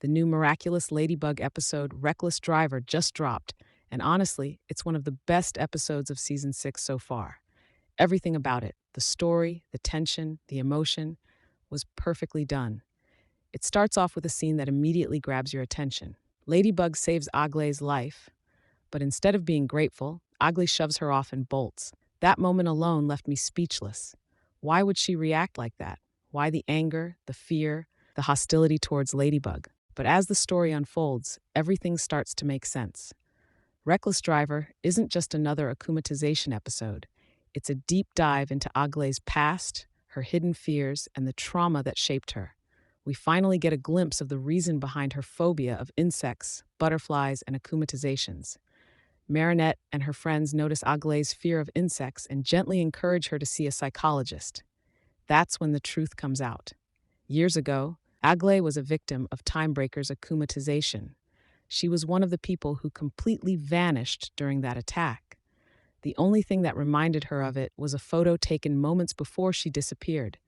The new Miraculous Ladybug episode, Wreckless Driver, just dropped, and honestly, it's one of the best episodes of season 6 so far. Everything about it, the story, the tension, the emotion, was perfectly done. It starts off with a scene that immediately grabs your attention. Ladybug saves Aglay's life, but instead of being grateful, Aglay shoves her off and bolts. That moment alone left me speechless. Why would she react like that? Why the anger, the fear, the hostility towards Ladybug? But as the story unfolds, everything starts to make sense. Reckless Driver isn't just another akumatization episode. It's a deep dive into Aglay's past, her hidden fears, and the trauma that shaped her. We finally get a glimpse of the reason behind her phobia of insects, butterflies, and akumatizations. Marinette and her friends notice Aglay's fear of insects and gently encourage her to see a psychologist. That's when the truth comes out. Years ago, Aglay was a victim of Timebreaker's akumatization. She was one of the people who completely vanished during that attack. The only thing that reminded her of it was a photo taken moments before she disappeared,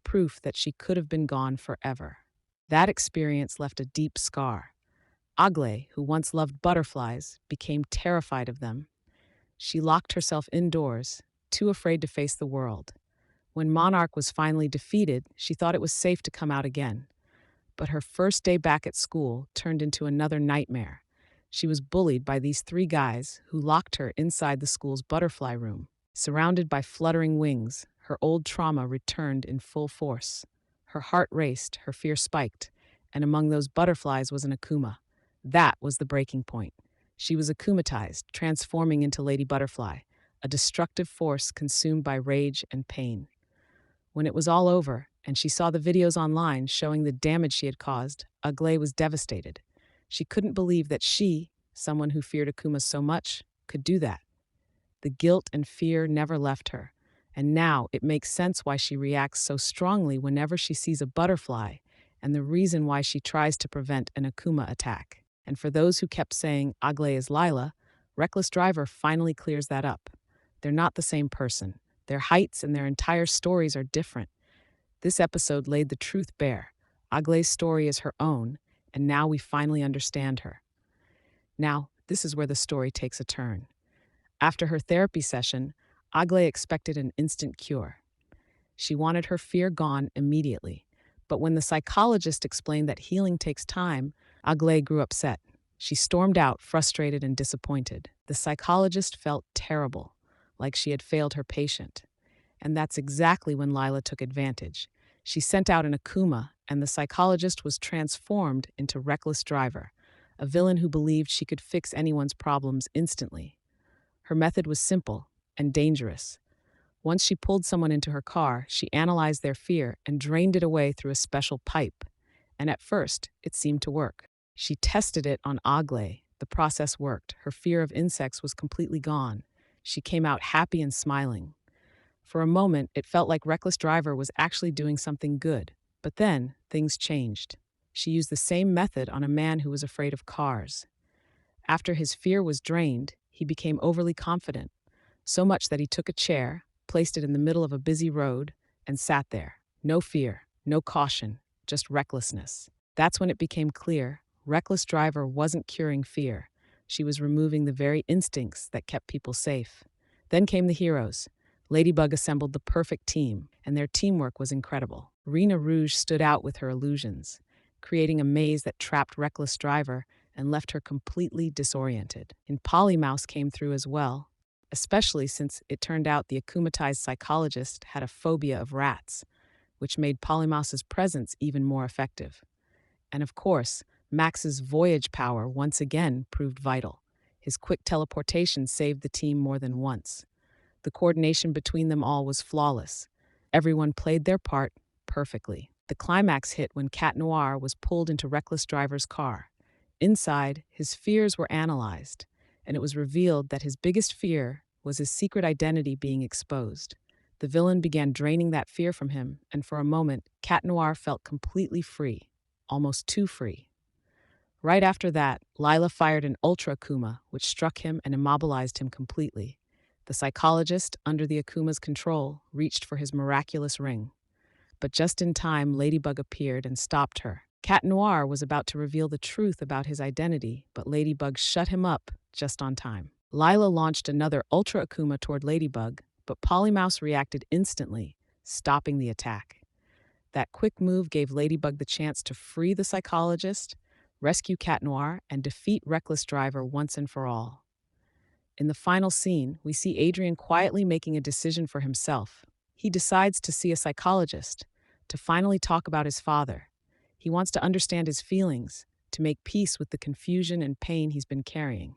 proof that she could have been gone forever. That experience left a deep scar. Aglay, who once loved butterflies, became terrified of them. She locked herself indoors, too afraid to face the world. When Monarch was finally defeated, she thought it was safe to come out again. But her first day back at school turned into another nightmare. She was bullied by these three guys who locked her inside the school's butterfly room. Surrounded by fluttering wings, her old trauma returned in full force. Her heart raced, her fear spiked, and among those butterflies was an Akuma. That was the breaking point. She was akumatized, transforming into Lady Butterfly, a destructive force consumed by rage and pain. When it was all over, and she saw the videos online showing the damage she had caused, Aglay was devastated. She couldn't believe that she, someone who feared Akuma so much, could do that. The guilt and fear never left her, and now it makes sense why she reacts so strongly whenever she sees a butterfly, and the reason why she tries to prevent an Akuma attack. And for those who kept saying Aglay is Lila, Reckless Driver finally clears that up. They're not the same person. Their heights and their entire stories are different. This episode laid the truth bare. Aglay's story is her own, and now we finally understand her. Now, this is where the story takes a turn. After her therapy session, Aglay expected an instant cure. She wanted her fear gone immediately. But when the psychologist explained that healing takes time, Aglay grew upset. She stormed out, frustrated and disappointed. The psychologist felt terrible, like she had failed her patient. And that's exactly when Lila took advantage. She sent out an Akuma, and the psychologist was transformed into Reckless Driver, a villain who believed she could fix anyone's problems instantly. Her method was simple and dangerous. Once she pulled someone into her car, she analyzed their fear and drained it away through a special pipe. And at first, it seemed to work. She tested it on Aglay. The process worked. Her fear of insects was completely gone. She came out happy and smiling. For a moment, it felt like Reckless Driver was actually doing something good. But then, things changed. She used the same method on a man who was afraid of cars. After his fear was drained, he became overly confident, so much that he took a chair, placed it in the middle of a busy road, and sat there. No fear, no caution, just recklessness. That's when it became clear Reckless Driver wasn't curing fear. She was removing the very instincts that kept people safe. Then came the heroes. Ladybug assembled the perfect team, and their teamwork was incredible. Rena Rouge stood out with her illusions, creating a maze that trapped Reckless Driver and left her completely disoriented. And Polymouse came through as well, especially since it turned out the akumatized psychologist had a phobia of rats, which made Polymouse's presence even more effective. And of course, Max's voyage power once again proved vital. His quick teleportation saved the team more than once. The coordination between them all was flawless. Everyone played their part perfectly. The climax hit when Cat Noir was pulled into Reckless Driver's car. Inside, his fears were analyzed, and it was revealed that his biggest fear was his secret identity being exposed. The villain began draining that fear from him, and for a moment, Cat Noir felt completely free, almost too free. Right after that, Lila fired an Ultra Akuma, which struck him and immobilized him completely. The psychologist, under the Akuma's control, reached for his miraculous ring. But just in time, Ladybug appeared and stopped her. Cat Noir was about to reveal the truth about his identity, but Ladybug shut him up just on time. Lila launched another Ultra Akuma toward Ladybug, but Polymouse reacted instantly, stopping the attack. That quick move gave Ladybug the chance to free the psychologist, rescue Cat Noir, and defeat Wreckless Driver once and for all. In the final scene, we see Adrian quietly making a decision for himself. He decides to see a psychologist, to finally talk about his father. He wants to understand his feelings, to make peace with the confusion and pain he's been carrying.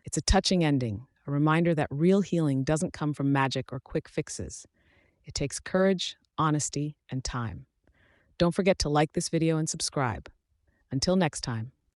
It's a touching ending, a reminder that real healing doesn't come from magic or quick fixes. It takes courage, honesty, and time. Don't forget to like this video and subscribe. Until next time.